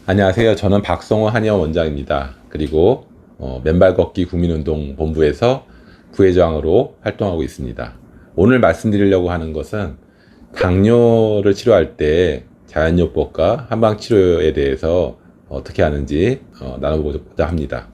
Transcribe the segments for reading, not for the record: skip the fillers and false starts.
안녕하세요. 저는 박성호 한의원 원장입니다. 그리고 맨발 걷기 국민운동 본부에서 부회장으로 활동하고 있습니다. 오늘 말씀드리려고 하는 것은 당뇨를 치료할 때 자연요법과 한방치료에 대해서 어떻게 하는지 나눠보고자 합니다.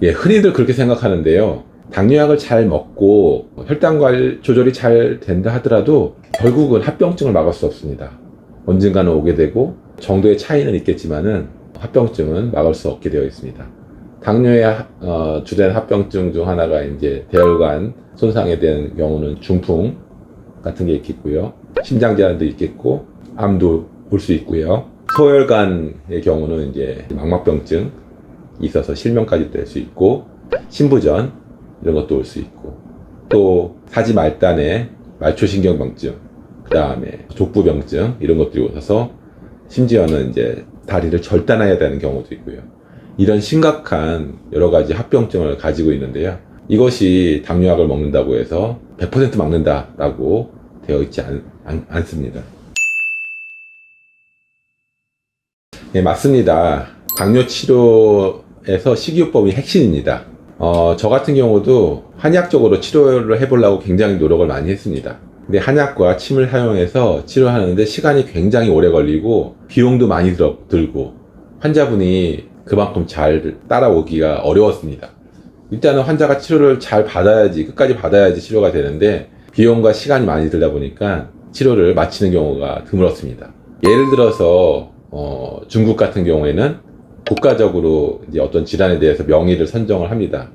예, 흔히들 그렇게 생각하는데요. 당뇨약을 잘 먹고 혈당 조절이 잘 된다 하더라도 결국은 합병증을 막을 수 없습니다. 언젠가는 오게 되고 정도의 차이는 있겠지만은 합병증은 막을 수 없게 되어 있습니다. 당뇨의 주된 합병증 중 하나가 이제 대혈관 손상에 대한 경우는 중풍 같은 게 있겠고요. 심장 질환도 있겠고 암도 올 수 있고요. 소혈관의 경우는 이제 망막병증 있어서 실명까지 될 수 있고 신부전 이런 것도 올 수 있고 또 사지 말단의 말초신경병증 그 다음에 족부병증 이런 것들이 오셔서 심지어는 이제 다리를 절단해야 되는 경우도 있고요. 이런 심각한 여러 가지 합병증을 가지고 있는데요. 이것이 당뇨약을 먹는다고 해서 100% 막는다라고 되어 있지 않습니다. 네, 맞습니다. 당뇨 치료에서 식이요법이 핵심입니다. 저 같은 경우도 한의학적으로 치료를 해보려고 굉장히 노력을 많이 했습니다. 근데 한약과 침을 사용해서 치료하는데 시간이 굉장히 오래 걸리고 비용도 많이 들고 환자분이 그만큼 잘 따라오기가 어려웠습니다. 일단은 환자가 치료를 잘 받아야지, 끝까지 받아야지 치료가 되는데 비용과 시간이 많이 들다 보니까 치료를 마치는 경우가 드물었습니다. 예를 들어서 중국 같은 경우에는 국가적으로 이제 어떤 질환에 대해서 명의를 선정을 합니다.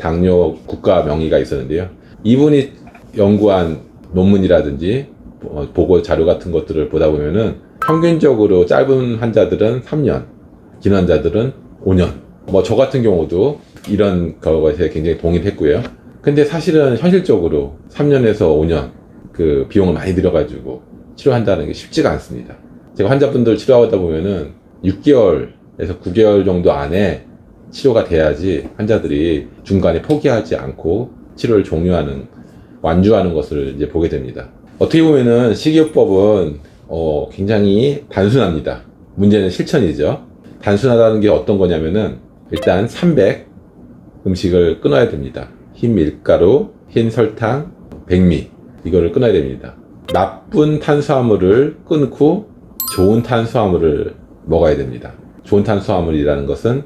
당뇨 국가 명의가 있었는데요. 이분이 연구한 논문이라든지 보고 자료 같은 것들을 보다 보면은 평균적으로 짧은 환자들은 3년, 긴 환자들은 5년. 저 같은 경우도 이런 것에 굉장히 동의를 했고요. 근데 사실은 현실적으로 3년에서 5년 그 비용을 많이 들여가지고 치료한다는 게 쉽지가 않습니다. 제가 환자분들 치료하다 보면은 6개월에서 9개월 정도 안에 치료가 돼야지 환자들이 중간에 포기하지 않고 치료를 완주하는 것을 이제 보게 됩니다. 어떻게 보면은 식이요법은 굉장히 단순합니다. 문제는 실천이죠. 단순하다는 게 어떤 거냐면은 일단 300 음식을 끊어야 됩니다. 흰 밀가루, 흰 설탕, 백미 이거를 끊어야 됩니다. 나쁜 탄수화물을 끊고 좋은 탄수화물을 먹어야 됩니다. 좋은 탄수화물이라는 것은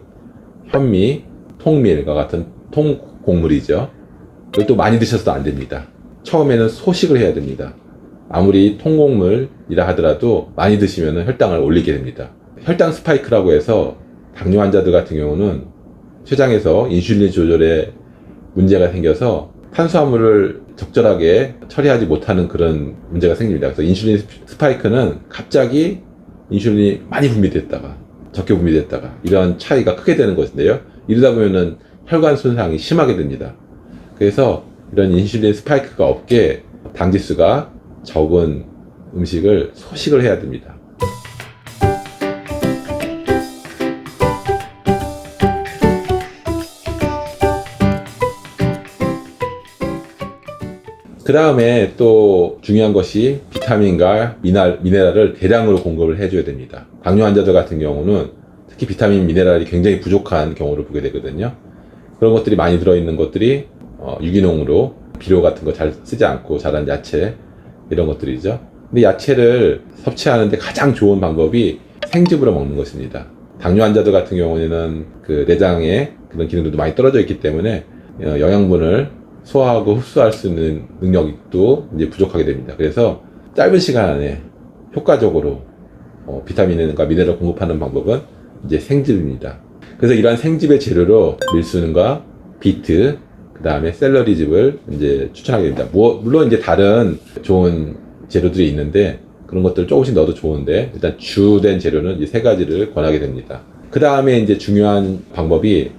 현미, 통밀과 같은 통곡물이죠. 이걸 또 많이 드셔서도 안 됩니다. 처음에는 소식을 해야 됩니다. 아무리 통곡물이라 하더라도 많이 드시면 혈당을 올리게 됩니다. 혈당 스파이크라고 해서 당뇨 환자들 같은 경우는 췌장에서 인슐린 조절에 문제가 생겨서 탄수화물을 적절하게 처리하지 못하는 그런 문제가 생깁니다. 그래서 인슐린 스파이크는 갑자기 인슐린이 많이 분비됐다가 적게 분비됐다가 이런 차이가 크게 되는 것인데요. 이러다 보면은 혈관 손상이 심하게 됩니다. 그래서 이런 인슐린 스파이크가 없게 당지수가 적은 음식을 소식을 해야 됩니다. 그 다음에 또 중요한 것이 비타민과 미네랄을 대량으로 공급을 해줘야 됩니다. 당뇨 환자들 같은 경우는 특히 비타민, 미네랄이 굉장히 부족한 경우를 보게 되거든요. 그런 것들이 많이 들어있는 것들이 유기농으로 비료 같은 거 잘 쓰지 않고 자란 야채 이런 것들이죠. 근데 야채를 섭취하는데 가장 좋은 방법이 생즙으로 먹는 것입니다. 당뇨 환자들 같은 경우에는 그 내장에 그런 기능들도 많이 떨어져 있기 때문에 영양분을 소화하고 흡수할 수 있는 능력도 이제 부족하게 됩니다. 그래서 짧은 시간 안에 효과적으로 비타민과 미네랄을 공급하는 방법은 이제 생즙입니다. 그래서 이러한 생즙의 재료로 밀순과 비트, 그 다음에 샐러리즙을 이제 추천하게 됩니다. 물론 이제 다른 좋은 재료들이 있는데 그런 것들을 조금씩 넣어도 좋은데 일단 주된 재료는 이 세 가지를 권하게 됩니다. 그 다음에 이제 중요한 방법이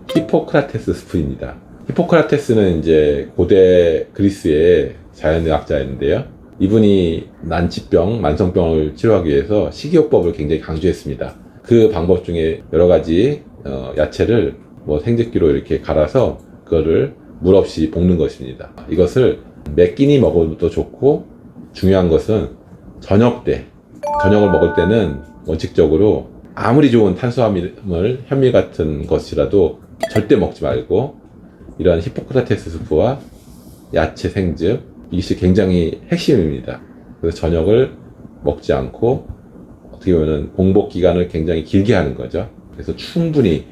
히포크라테스 스프입니다. 히포크라테스는 이제 고대 그리스의 자연의학자였는데요. 이분이 난치병, 만성병을 치료하기 위해서 식이요법을 굉장히 강조했습니다. 그 방법 중에 여러 가지 야채를 생즙기로 이렇게 갈아서 그거를 물 없이 볶는 것입니다. 이것을 몇 끼니 먹어도 좋고 중요한 것은 저녁 때 저녁을 먹을 때는 원칙적으로 아무리 좋은 탄수화물, 현미 같은 것이라도 절대 먹지 말고 이런 히포크라테스 수프와 야채 생즙, 이것이 굉장히 핵심입니다. 그래서 저녁을 먹지 않고 어떻게 보면 공복 기간을 굉장히 길게 하는 거죠. 그래서 충분히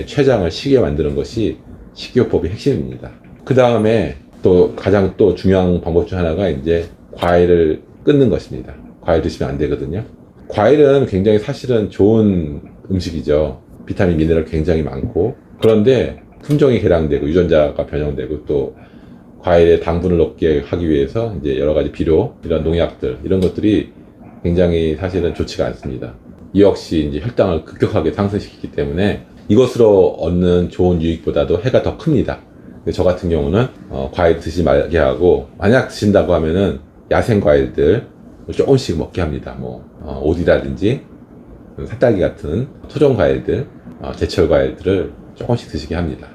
췌장을 쉬게 만드는 것이 식이요법의 핵심입니다. 그 다음에 또 가장 또 중요한 방법 중 하나가 이제 과일을 끊는 것입니다. 과일 드시면 안 되거든요. 과일은 굉장히 사실은 좋은 음식이죠. 비타민, 미네랄 굉장히 많고. 그런데 품종이 개량되고 유전자가 변형되고 또 과일에 당분을 높게 하기 위해서 이제 여러 가지 비료, 이런 농약들, 이런 것들이 굉장히 사실은 좋지가 않습니다. 이 역시 이제 혈당을 급격하게 상승시키기 때문에 이것으로 얻는 좋은 유익보다도 해가 더 큽니다. 저 같은 경우는 과일 드시지 말게 하고, 만약 드신다고 하면은 야생 과일들 조금씩 먹게 합니다. 뭐 오디라든지 산딸기 같은 토종 과일들, 제철 과일들을 조금씩 드시게 합니다.